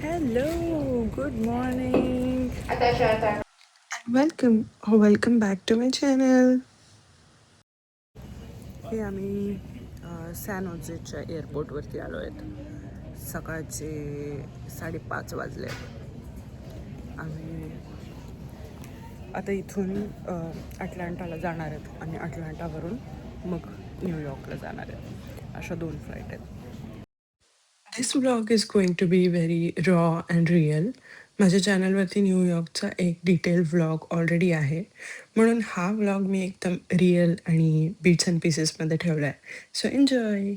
Hello, good morning. Welcome back to my channel. हे आम्ही San होजेच्या एअरपोर्टवरती आलो आहेत. सकाळचे 5:30 वाजले. आम्ही आता इथून अटलांटाला जाणार आहेत आणि अटलांटावरून मग न्यूयॉर्कला जाणार आहेत. अशा 2 फ्लाईट आहेत. This vlog is going to be very raw and real. माझ्या चॅनलवरती न्यूयॉर्कचा एक डिटेल व्लॉग ऑलरेडी आहे, म्हणून हा व्लॉग मी एकदम रिअल आणि बिट्स अँड पीसेसमध्ये ठेवला आहे. So enjoy.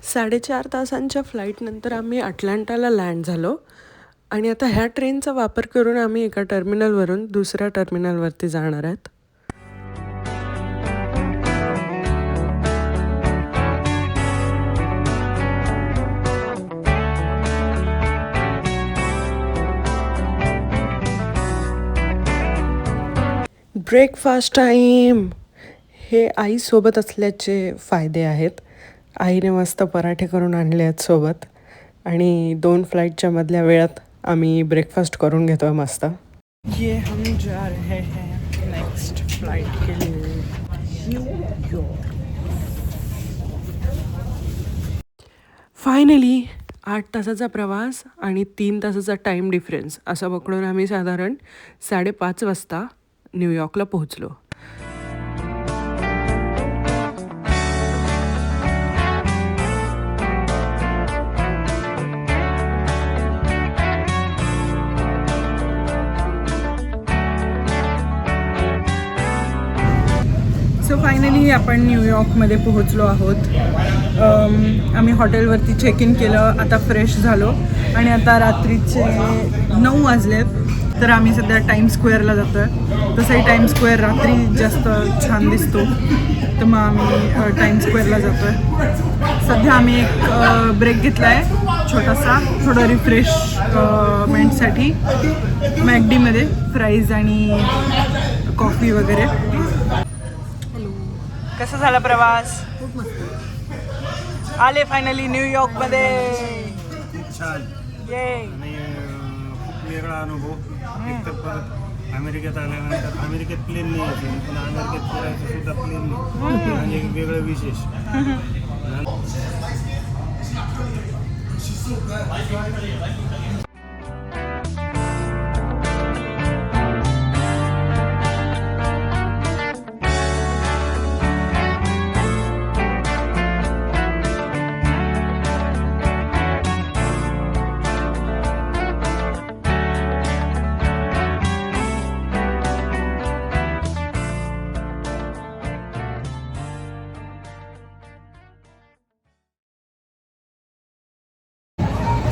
साडेचार तासांच्या फ्लाईटनंतर आम्ही अटलांटाला लँड झालो आणि आता ह्या ट्रेनचा वापर करून आम्ही एका टर्मिनलवरून दुसऱ्या टर्मिनलवरती जाणार आहेत. Breakfast time. हे आईसोबत असल्याचे फायदे आहेत. आईने मस्त पराठे करून आणले आहेत सोबत आणि 2 फ्लाईटच्या मधल्या वेळात आम्ही ब्रेकफास्ट करून घेतोय मस्त. ये हम जा रहे हैं नेक्स्ट फ्लाइट के लिए न्यूयॉर्क. फायनली 8 तासाचा प्रवास आणि 3 तासाचा टाईम डिफरन्स असं पकडून आम्ही साधारण 5:30 वाजता न्यूयॉर्कला पोहोचलो. सो फायनली आपण न्यूयॉर्कमध्ये पोहोचलो आहोत. आम्ही हॉटेलवरती चेक इन केलं, आता फ्रेश झालो आणि आता रात्रीचे 9 वाजलेत. तर आम्ही सध्या टाइम्स स्क्वेअरला जातो आहे. तसंही टाइम्स स्क्वेअर रात्री जास्त छान दिसतो, तर मग आम्ही टाइम्स स्क्वेअरला जातो आहे. सध्या आम्ही एक ब्रेक घेतला आहे छोटासा, थोडं रिफ्रेशमेंटसाठी मॅकडीमध्ये फ्राईज आणि कॉफी वगैरे. कसा झाला प्रवास? खूप मस्त. आले फायनली न्यूयॉर्कमध्ये. खूप छान ये आणि खूप वेगळा अनुभव. एकतर परत अमेरिकेत आल्यानंतर अमेरिकेत प्लेनने यायचं, पण अमेरिकेत फिरायचं सुद्धा प्लेनने, म्हणजे एक वेगळं विशेष.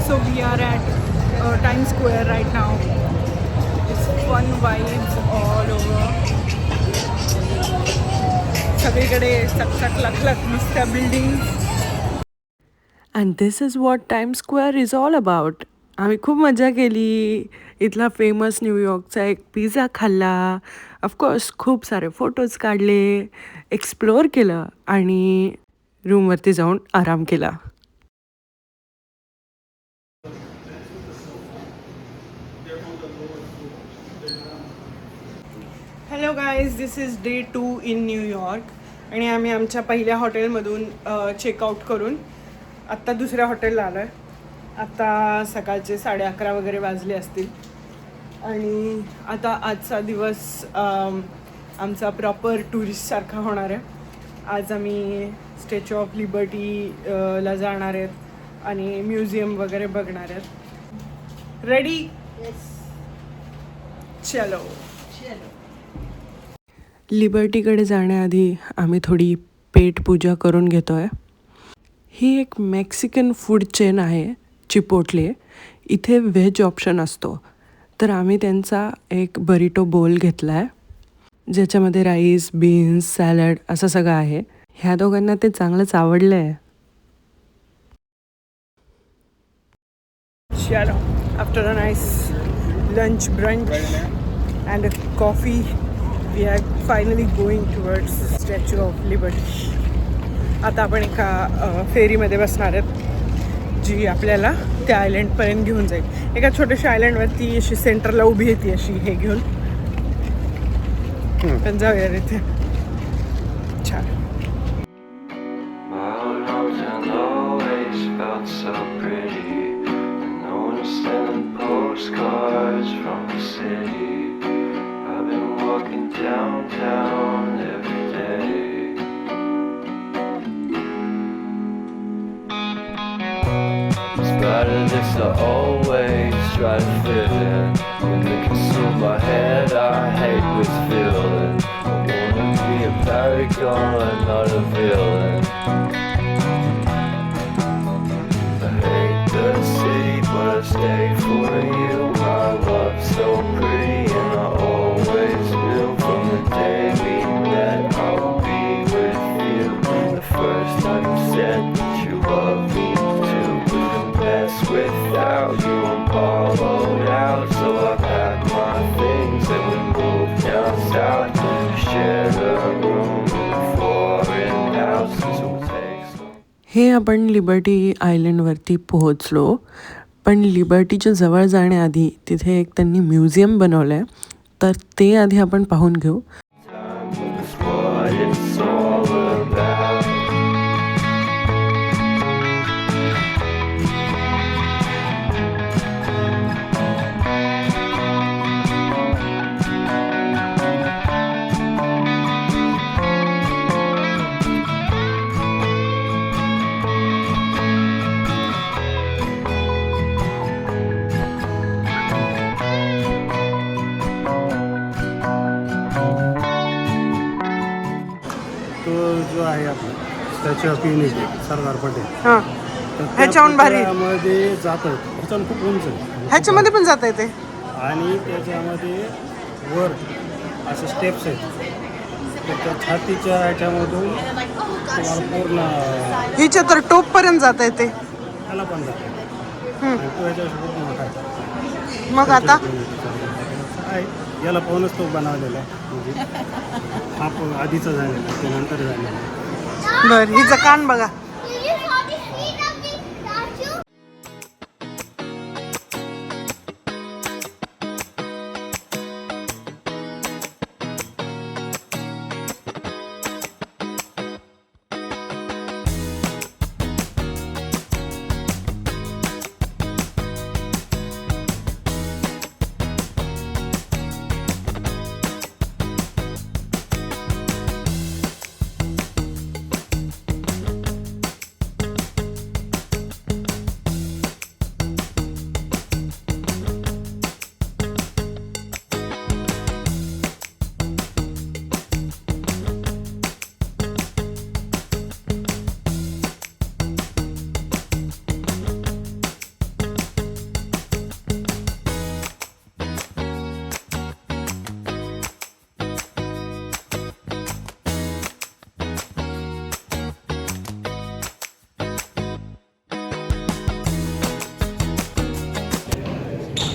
So we are at Times Square right now. It's fun vibes all over. सगळीकडे चकचक लखलख नुसत्या building. And this is what times square is all about. आम्ही खूप मजा केली. इथला फेमस न्यूयॉर्कचा एक पिझ्झा खाल्ला, ऑफकोर्स खूप सारे फोटोज काढले, एक्सप्लोअर केलं आणि रूमवरती जाऊन आराम केला. Hello guys, this is day 2 in New York आणि आम्ही आमच्या पहिल्या हॉटेलमधून चेकआउट करून आत्ता दुसऱ्या हॉटेलला आलो आहे. आता सकाळचे 11:30 वगैरे वाजले असतील आणि आता आजचा दिवस आमचा प्रॉपर टुरिस्टसारखा होणार आहे. आज आम्ही स्टॅच्यू ऑफ लिबर्टी ला जाणार आहेत आणि म्युझियम वगैरे बघणार आहेत. रेडी? चलो. लिबर्टीकडे जाण्याआधी आम्ही थोडी पेटपूजा करून घेतो आहे. ही एक मेक्सिकन फूड चेन आहे चिपोटले. इथे व्हेज ऑप्शन असतो, तर आम्ही त्यांचा एक बरिटो बोल घेतला आहे ज्याच्यामध्ये राईस, बीन्स, सॅलड असं सगळं आहे. ह्या दोघांना ते चांगलंच आवडलं आहे. चलो, after a nice lunch brunch and a coffee we are finally going towards statue of liberty. आता आपण एका फेरीमध्ये बसणार आहेत जी आपल्याला त्या आयलंडपर्यंत घेऊन जाईल. एका छोट्याशा आयलंडवरती अशी सेंटरला उभी येते अशी हे घेऊन. पण जाऊया इथे. छान. Just to always try to fit in. When they consume my head, I hate this feeling. I wanna be a paragon, not a villain. I hate the city, but I stay for you. My love's so pretty, and I always knew from the day we met I would be with you. The first time you said that you love me too. Without you I'm hollowed out, so I packed my things and we moved down south to share a room in a foreign house. So take some. हे आपण liberty आयलंडवरती पोहोचलो, पण लिबर्टीच्या जवळ जाण्याआधी तिथे एक त्यांनी museum बनवलं आहे, तर ते आधी आपण पाहून घेऊ. जो आहे आपला statue of unity Sardar Patel. हां, ह्याच्याहून भारी मध्ये जात आहेत. ह्याच्याहून खूप उंच आहे. ह्याच्यामध्ये पण जाता येते आणि त्याच्यामध्ये वर असे स्टेप्स आहेत. तर त्या छातीच्या ह्याच्यामधून तुम्हाला पूर्ण हिच्या तर टोपपर्यंत जाता येते. त्याला पण जातं आणि तो ह्याच्यावर मोठा आहे. मग आता आहे याला पाहूनच तो बनवलेला आहे. म्हणजे हा आधीचा झालेला ते नंतर झालेला. बरं, हिचं कान बघा.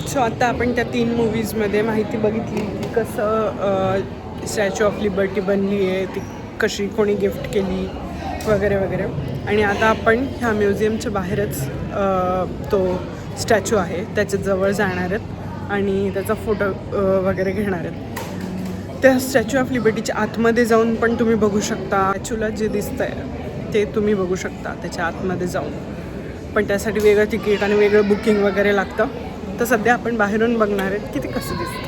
सो आता आपण त्या 3 मूवीजमध्ये माहिती बघितली की कसं स्टॅच्यू ऑफ लिबर्टी बनली आहे, ती कशी कोणी गिफ्ट केली वगैरे वगैरे. आणि आता आपण ह्या म्युझियमच्या बाहेरच तो स्टॅच्यू आहे त्याच्या जवळ जाणार आहेत आणि त्याचा फोटो वगैरे घेणार आहेत. त्या स्टॅच्यू ऑफ लिबर्टीच्या आतमध्ये जाऊन पण तुम्ही बघू शकता. स्टॅच्यूला जे दिसतं आहे ते तुम्ही बघू शकता त्याच्या आतमध्ये जाऊन. पण त्यासाठी वेगळं तिकीट आणि वेगळं बुकिंग वगैरे लागतं. तर सध्या आपण बाहेरून बघणार आहेत की ते कसं दिसतं.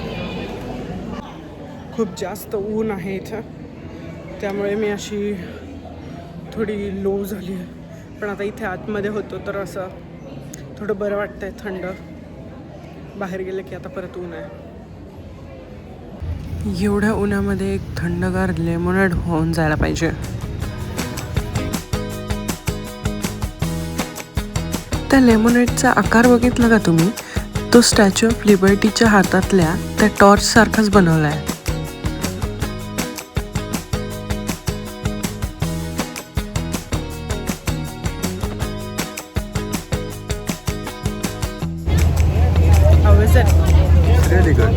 खूप जास्त ऊन आहे इथं, त्यामुळे मी अशी थोडी लो झाली आहे. पण आता इथे आतमध्ये होतो तर असं थोडं बरं वाटतं आहे, थंड. बाहेर गेलं की आता परत ऊन आहे. एवढ्या उन्हामध्ये एक थंडगार लेमोनेड होऊन जायला पाहिजे. त्या लेमोनेडचा आकार बघितला का तुम्ही? तो स्टॅच्यू ऑफ लिबर्टीच्या हातातल्या त्या टॉर्च सारखाच बनवला आहे. Really good.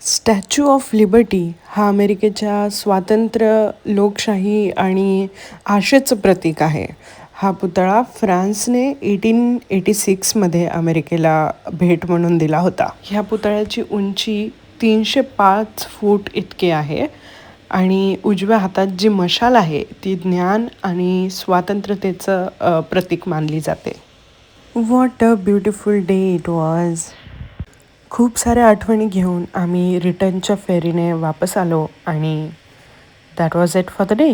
Statue of liberty हा अमेरिकेच्या स्वातंत्र्य, लोकशाही आणि आशेचं प्रतीक आहे. हा पुतळा फ्रान्सने 1886मध्ये अमेरिकेला भेट म्हणून दिला होता. ह्या पुतळ्याची उंची 305 फूट इतकी आहे आणि उजव्या हातात जी मशाल आहे ती ज्ञान आणि स्वातंत्र्यतेचं प्रतीक मानली जाते. What a beautiful day it was. खूप साऱ्या आठवणी घेऊन आम्ही रिटर्नच्या फेरीने वापस आलो आणि that was it for the day.